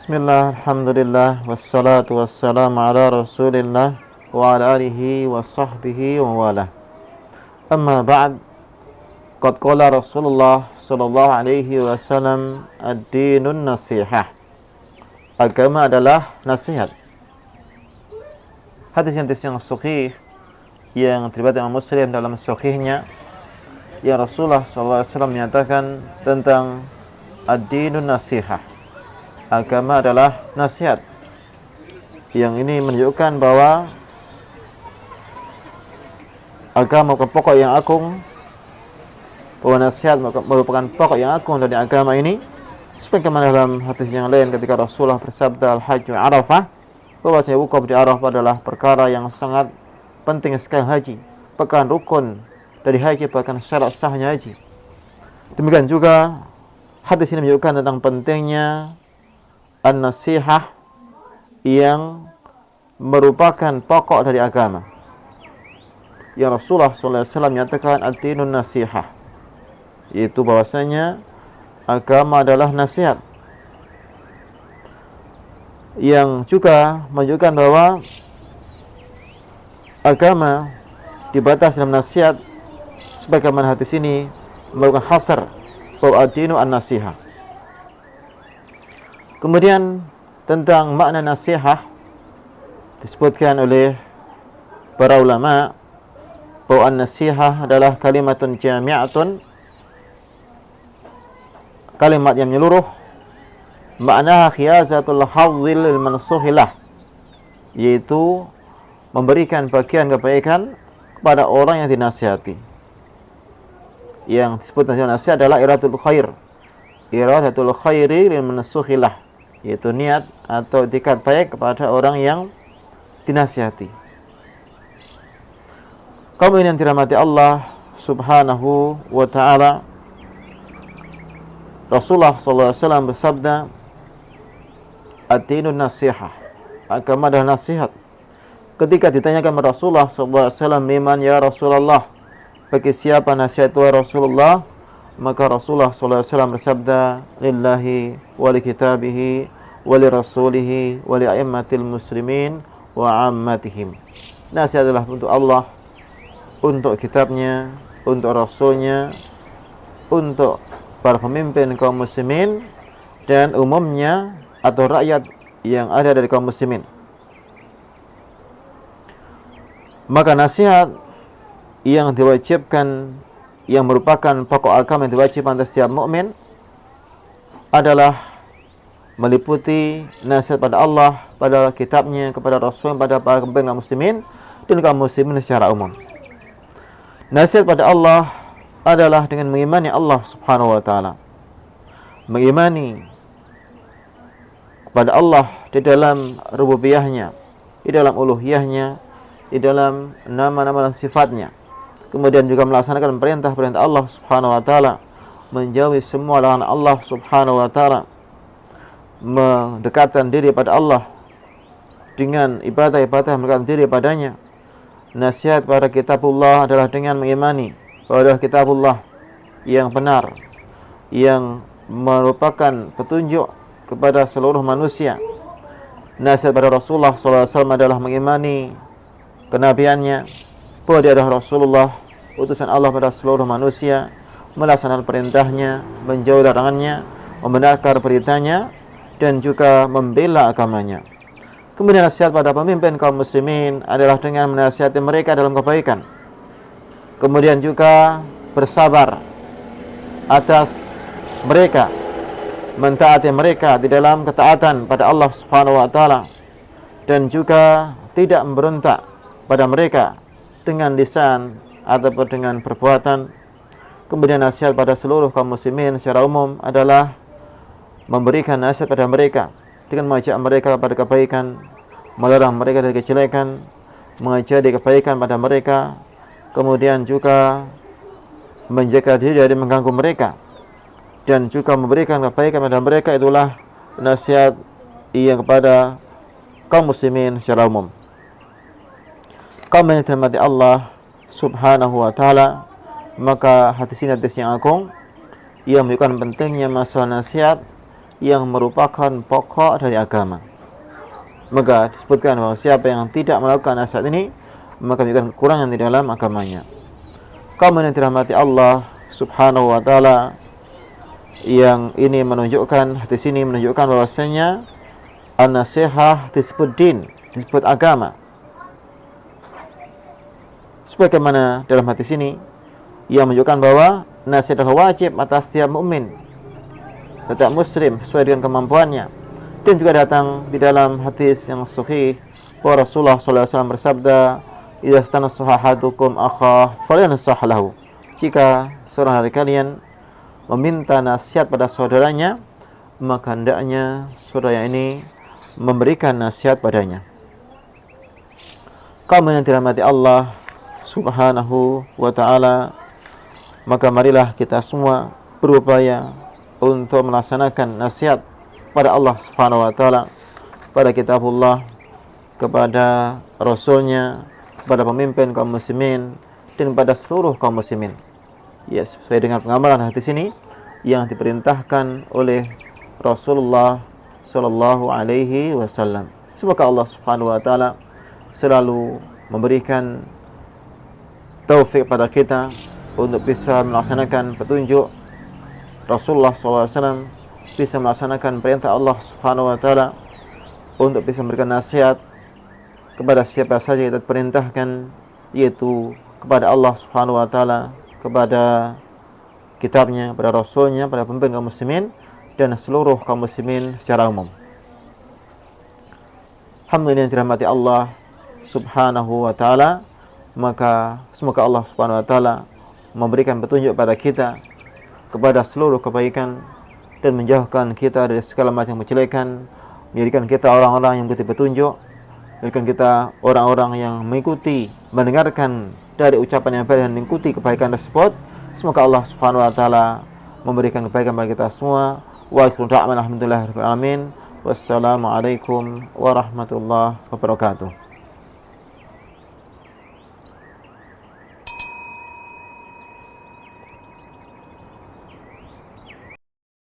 Bismillah, alhamdulillah, wassalatu wassalamu ala rasulillah wa ala alihi wa sahbihi wa wala. Amma ba'd, qad qala Rasulullah sallallahu alaihi wasallam, ad-dinun nasihah. Agama adalah nasihat. Hadis yang sahih yang diriwayatkan Imam Muslim dalam sahihnya, yang Rasulullah sallallahu alaihi wasallam menyatakan tentang ad-dinun nasihah. Agama adalah nasihat. Yang ini menunjukkan bahwa agama merupakan pokok yang agung, bahwa nasihat merupakan pokok yang agung dari agama ini. Sebagaimana dalam hadis yang lain ketika Rasulullah bersabda, al-hajju Arafah, bahwasanya wukuf di Arafah adalah perkara yang sangat penting sekali haji, bahkan rukun dari haji, bahkan syarat sahnya haji. Demikian juga hadis ini menunjukkan tentang pentingnya an-nasihah yang merupakan pokok dari agama. Yang Rasulullah SAW menyatakan ad-dinun nasihah, yaitu bahwasanya agama adalah nasihat. Yang juga menunjukkan bahwa agama dibatas dalam nasihat, sebagaimana hadis ini merupakan hasar bahwa ad-dinu an-nasihah. Kemudian tentang makna nasihat disebutkan oleh para ulama bahwa an-nasihah adalah kalimatun jami'atun, kalimat yang menyeluruh, makna khiyazatul hadzil lil mansuhilah, yaitu memberikan bagian kebaikan kepada orang yang dinasihati. Yang disebut nasihat adalah iradatul khairi lil mansuhilah, yaitu niat atau itikat baik kepada orang yang dinasihati. Kaum yang dirahmati Allah Subhanahu wa ta'ala, Rasulullah SAW bersabda, ad-dinun nasihah, agama adalah nasihat. Ketika ditanyakan kepada Rasulullah SAW, liman ya Rasulullah, bagi siapa nasihat itu Rasulullah? Maka Rasulullah SAW bersabda, lillahi wa li kitabihi wa li rasulihi wa li a'immatil muslimin wa ammatihim. Nasihat adalah untuk Allah, untuk kitabnya, untuk rasulnya, untuk para pemimpin kaum muslimin, dan umumnya atau rakyat yang ada dari kaum muslimin. Maka nasihat yang diwajibkan, yang merupakan pokok agama yang diwajibkan atas setiap mukmin adalah meliputi nasihat pada Allah, pada kitabnya, kepada Rasul, pada para pemimpin kaum muslimin, dan kaum muslimin secara umum. Nasihat pada Allah adalah dengan mengimani Allah Subhanahu wa ta'ala, mengimani kepada Allah di dalam rububiyahnya, di dalam uluhiyahnya, di dalam nama-nama dan sifatnya. Kemudian juga melaksanakan perintah-perintah Allah Subhanahu wa ta'ala, menjauhi semua larangan Allah Subhanahu wa ta'ala, mendekatkan diri pada Allah dengan ibadah-ibadah yang mendekatkan diri padanya. Nasihat pada kitabullah adalah dengan mengimani bahwa kitabullah yang benar, yang merupakan petunjuk kepada seluruh manusia. Nasihat pada Rasulullah SAW adalah mengimani kenabiannya, bahwa dia adalah Rasulullah, utusan Allah pada seluruh manusia, melaksanakan perintahnya, menjauhi larangannya, membenarkan beritanya, dan juga membela agamanya. Kemudian nasihat pada pemimpin kaum muslimin adalah dengan menasihati mereka dalam kebaikan. Kemudian juga bersabar atas mereka, mentaati mereka di dalam ketaatan pada Allah Subhanahu wa ta'ala, dan juga tidak memberontak pada mereka dengan lisan ataupun dengan perbuatan. Kemudian nasihat pada seluruh kaum muslimin secara umum adalah memberikan nasihat pada mereka dengan mengajak mereka kepada kebaikan, melarang mereka dari kejelekan, mengajari kebaikan pada mereka, kemudian juga menjaga diri dari mengganggu mereka, dan juga memberikan kebaikan pada mereka. Itulah nasihat yang kepada kaum muslimin secara umum. Kaum yang dirahmati Allah Subhanahu wa ta'ala, maka hadis ini hadis yang agung yang menunjukkan pentingnya masalah nasihat yang merupakan pokok dari agama. Maka disebutkan bahwa siapa yang tidak melakukan nasihat ini, maka menunjukkan kekurangan di dalam agamanya. Kaum yang dirahmati Allah Subhanahu wa taala, yang ini menunjukkan, hadis ini menunjukkan bahwasanya an-nasihah disebut din, disebut agama. Sebagaimana dalam hadis ini yang menunjukkan bahwa nasihat adalah wajib atas setiap mukmin, setiap muslim sesuai dengan kemampuannya. Dan juga datang di dalam hadis yang sahih bahwa Rasulullah SAW bersabda, "Idza stanasaha ahadukum akhah falyansah lahu." Jika seorang dari kalian meminta nasihat pada saudaranya, maka hendaknya saudara ini memberikan nasihat padanya. Kaum yang dirahmati Allah Subhanahu wa ta'ala, maka marilah kita semua berupaya untuk melaksanakan nasihat pada Allah Subhanahu wa ta'ala, pada kitabullah, kepada Rasulnya, kepada pemimpin kaum muslimin, dan pada seluruh kaum muslimin. Ya, sesuai dengan pengamalan hadis ini yang diperintahkan oleh Rasulullah sallallahu alaihi wasallam. Semoga Allah Subhanahu wa ta'ala selalu memberikan taufik pada kita untuk bisa melaksanakan petunjuk Rasulullah SAW, bisa melaksanakan perintah Allah Subhanahu wa ta'ala, untuk bisa memberikan nasihat kepada siapa saja kita perintahkan, yaitu kepada Allah Subhanahu wa ta'ala, kepada kitabnya, pada Rasulnya, pada pemimpin kaum muslimin, dan seluruh kaum muslimin secara umum. Alhamdulillah, dirahmati Allah Subhanahu wa ta'ala, maka semoga Allah Subhanahu wa ta'ala memberikan petunjuk pada kita kepada seluruh kebaikan, dan menjauhkan kita dari segala macam kejelekan, menjadikan kita orang-orang yang mengikuti petunjuk, menjadikan kita orang-orang yang mengikuti, mendengarkan dari ucapan yang baik dan mengikuti kebaikan tersebut. Semoga Allah Subhanahu wa ta'ala memberikan kebaikan bagi kita semua. Wa alhamdulillahirabbil alamin. Wassalamualaikum warahmatullahi wabarakatuh.